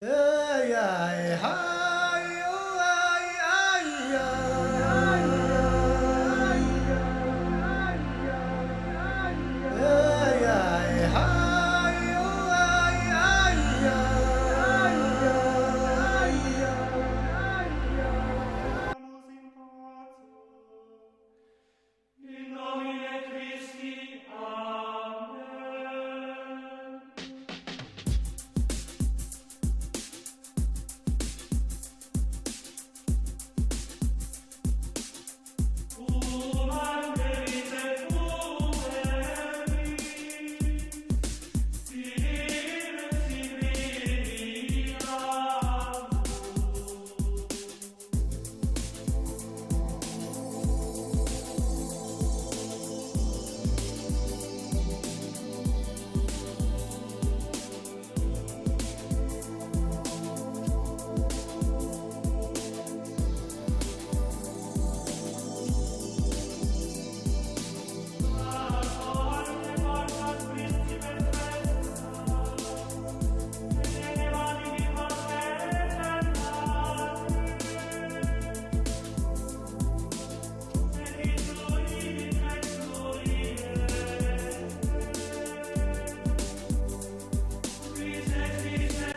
In nomine Christi, Amen. Cum angelite fueris, Sibir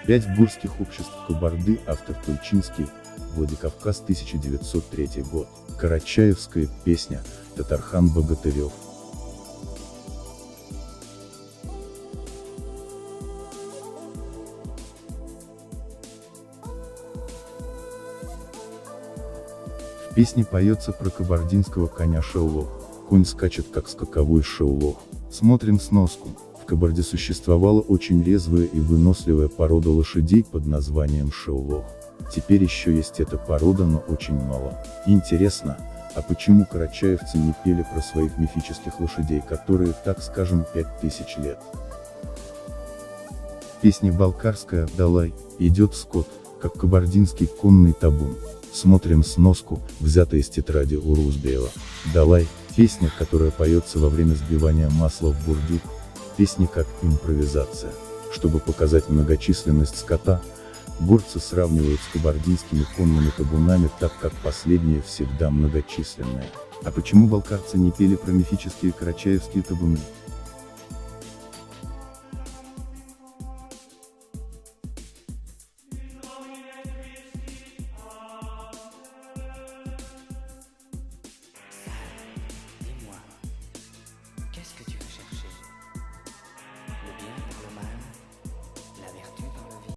Пять бурских обществ Кабарды, автор Тульчинский, Владикавказ, 1903 год, Карачаевская песня, Татархан Богатырев. В песне поется про кабардинского коня Шаулох. Конь скачет как скаковой Шаулох. Смотрим сноску. В Кабарде существовала очень резвая и выносливая порода лошадей под названием Шаулох. Теперь еще есть эта порода, но очень мало. Интересно, а почему карачаевцы не пели про своих мифических лошадей, которые, так скажем, 5000 лет? В песне балкарская «Далай» идет скот, как кабардинский конный табун. Смотрим сноску, взятая из тетради Урузбеева. «Далай» — песня, которая поется во время сбивания масла в бурдюк. Песня как импровизация. Чтобы показать многочисленность скота, горцы сравнивают с кабардинскими конными табунами, так как последние всегда многочисленные. А почему балкарцы не пели про мифические карачаевские табуны?